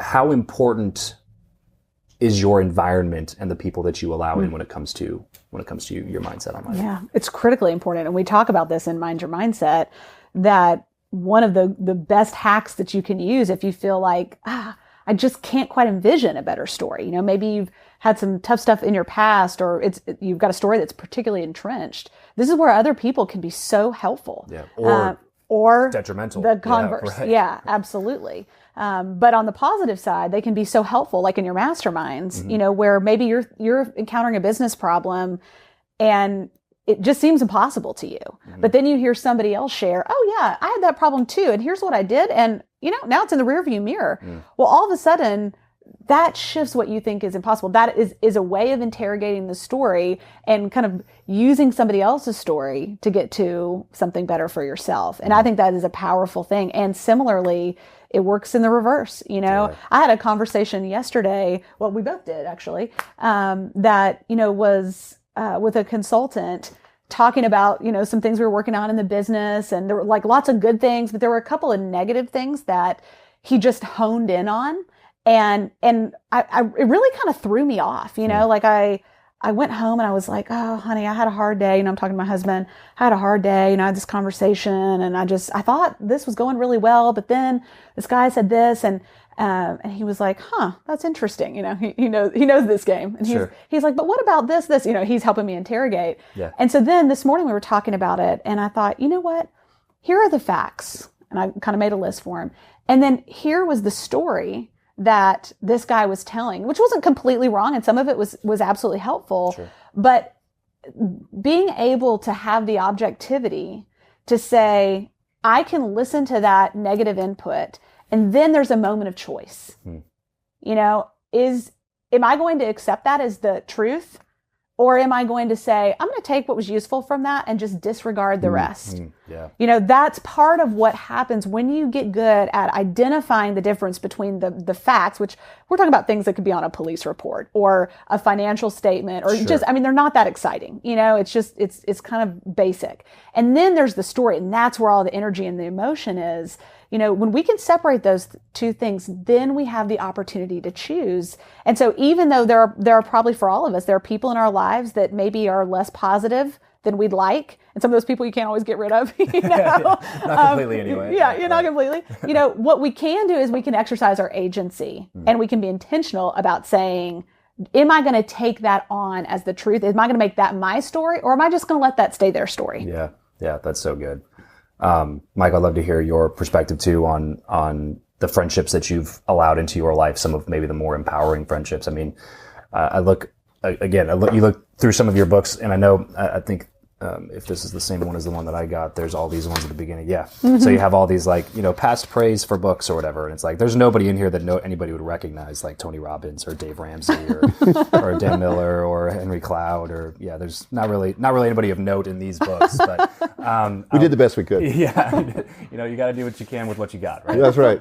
how important is your environment and the people that you allow in when it comes to your mindset on life? Yeah, it's critically important. And we talk about this in Mind Your Mindset, that one of the best hacks that you can use if you feel like, I just can't quite envision a better story. You know, maybe you've had some tough stuff in your past, or you've got a story that's particularly entrenched. This is where other people can be so helpful. Yeah. Or detrimental. The converse. Yeah, right. Yeah, absolutely. But on the positive side, they can be so helpful, like in your masterminds, you know, where maybe you're encountering a business problem and it just seems impossible to you. But then you hear somebody else share, oh yeah, I had that problem too. And here's what I did. And you know, now it's in the rearview mirror. Well, all of a sudden that shifts what you think is impossible. That is a way of interrogating the story and kind of using somebody else's story to get to something better for yourself. And I think that is a powerful thing. And similarly, it works in the reverse. You know, I had a conversation yesterday, well, we both did actually, that, you know, was with a consultant talking about, you know, some things we were working on in the business, and there were like lots of good things, but there were a couple of negative things that he just honed in on. And it really kind of threw me off, you know, like I went home and I was like, oh, honey, I had a hard day. You know, I'm talking to my husband. I had a hard day. You know, I had this conversation and I thought this was going really well, but then this guy said this and he was like, that's interesting. You know, he knows this game. And he's like, but what about this, you know, he's helping me interrogate. Yeah. And so then this morning we were talking about it and I thought, you know what, here are the facts. And I kind of made a list for him. And then here was the story that this guy was telling, which wasn't completely wrong. And some of it was absolutely helpful, but being able to have the objectivity to say, I can listen to that negative input. And then there's a moment of choice. You know, am I going to accept that as the truth? Or am I going to say, I'm going to take what was useful from that and just disregard the rest? Yeah. You know, that's part of what happens when you get good at identifying the difference between the facts, which we're talking about things that could be on a police report or a financial statement or just, I mean, they're not that exciting. You know, it's just, it's kind of basic. And then there's the story, and that's where all the energy and the emotion is. You know, when we can separate those two things, then we have the opportunity to choose. And so even though there are probably for all of us, there are people in our lives that maybe are less positive than we'd like. And some of those people you can't always get rid of, you know? Not completely anyway. Not completely. You know, what we can do is we can exercise our agency and we can be intentional about saying, am I going to take that on as the truth? Am I going to make that my story, or am I just going to let that stay their story? Yeah. Yeah. That's so good. Mike, I'd love to hear your perspective too on the friendships that you've allowed into your life, some of maybe the more empowering friendships. I mean, you look through some of your books, and I think if this is the same one as the one that I got, there's all these ones at the beginning. Yeah. So you have all these like, you know, past praise for books or whatever. And it's like, there's nobody in here that anybody would recognize, like Tony Robbins or Dave Ramsey or Dan Miller or Henry Cloud there's not really anybody of note in these books, but, we did the best we could. Yeah. You know, you got to do what you can with what you got, right? That's right.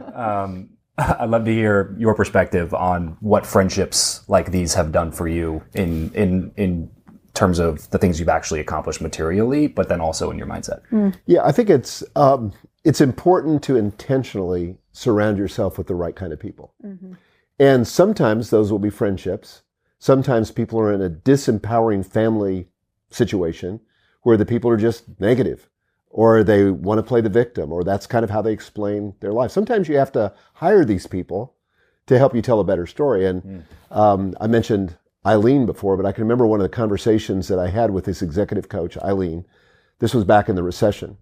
I'd love to hear your perspective on what friendships like these have done for you in terms of the things you've actually accomplished materially, but then also in your mindset. Yeah, I think it's important to intentionally surround yourself with the right kind of people. And sometimes those will be friendships. Sometimes people are in a disempowering family situation where the people are just negative, or they want to play the victim, or that's kind of how they explain their life. Sometimes you have to hire these people to help you tell a better story. And I mentioned Eileen before, but I can remember one of the conversations that I had with this executive coach, Eileen. This was back in the recession.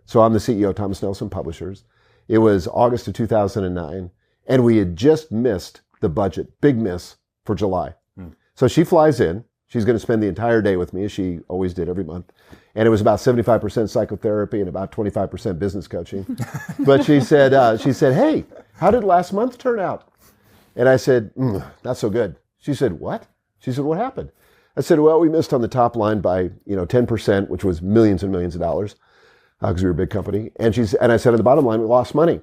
So I'm the CEO of Thomas Nelson Publishers. It was August of 2009, and we had just missed the budget, big miss for July. So she flies in. She's going to spend the entire day with me, as she always did every month. And it was about 75% psychotherapy and about 25% business coaching. But she said, hey, how did last month turn out? And I said, not so good. She said, what? She said, what happened? I said, well, we missed on the top line by 10%, which was millions and millions of dollars, because we were a big company. And I said, on the bottom line, we lost money.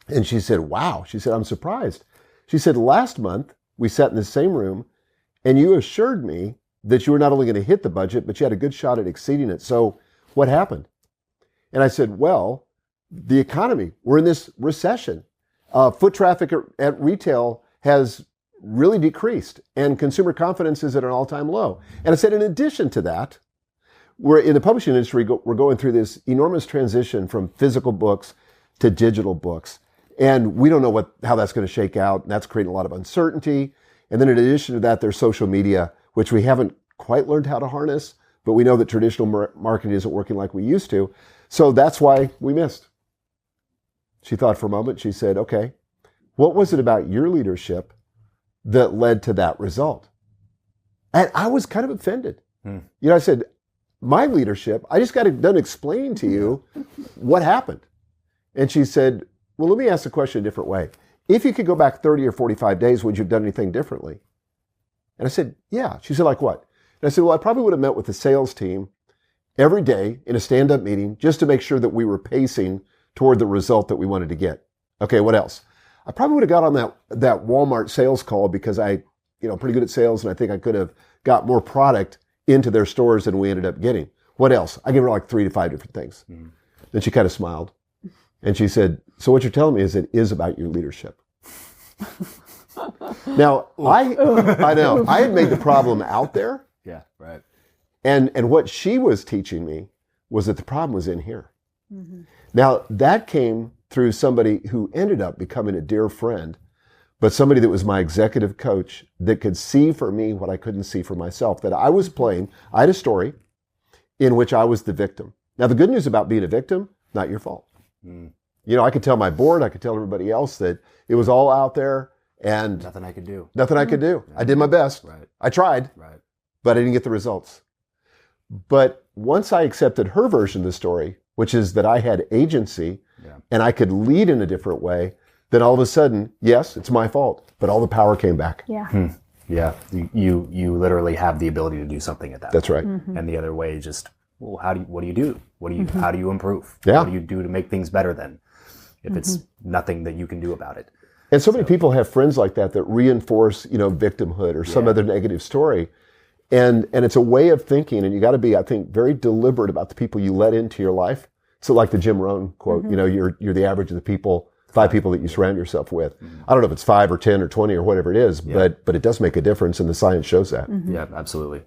And she said, wow. She said, I'm surprised. She said, last month, we sat in the same room, and you assured me that you were not only going to hit the budget, but you had a good shot at exceeding it. So what happened? And I said, well, the economy, we're in this recession. Foot traffic at retail has really decreased, and consumer confidence is at an all-time low. And I said, in addition to that, we're in the publishing industry, we're going through this enormous transition from physical books to digital books. And we don't know how that's going to shake out. And that's creating a lot of uncertainty. And then in addition to that, there's social media, which we haven't quite learned how to harness, but we know that traditional marketing isn't working like we used to. So that's why we missed. She thought for a moment. She said, okay, what was it about your leadership that led to that result? And I was kind of offended. I said, my leadership, I just got done explaining to you what happened. And she said, well, let me ask the question a different way. If you could go back 30 or 45 days, would you have done anything differently? And I said, yeah. She said, like what? And I said, well, I probably would have met with the sales team every day in a stand-up meeting just to make sure that we were pacing toward the result that we wanted to get. Okay, what else? I probably would have got on that Walmart sales call because I, pretty good at sales, and I think I could have got more product into their stores than we ended up getting. What else? I gave her like 3 to 5 different things. Then she kind of smiled. And she said, so what you're telling me is it is about your leadership. Now, I know, I had made the problem out there. Yeah, right. And what she was teaching me was that the problem was in here. Now, that came through somebody who ended up becoming a dear friend, but somebody that was my executive coach that could see for me what I couldn't see for myself, that I was playing. I had a story in which I was the victim. Now, the good news about being a victim, not your fault. I could tell my board, I could tell everybody else that it was all out there and nothing I could do. Nothing I could do. I did my best. Right. I tried, but I didn't get the results. But once I accepted her version of the story, which is that I had agency and I could lead in a different way, then all of a sudden, yes, it's my fault, but all the power came back. Yeah. Yeah. You literally have the ability to do something at that. That's point. right. And the other way is just, well, what do you do? How do you improve? Yeah. What do you do to make things better then? If it's nothing that you can do about it. And so many people have friends like that reinforce, victimhood or some other negative story. And it's a way of thinking, and you got to be, I think, very deliberate about the people you let into your life. So like the Jim Rohn quote, you're the average of the 5 people that you surround yourself with. I don't know if it's 5 or 10 or 20 or whatever it is, but it does make a difference, and the science shows that. Yeah, absolutely.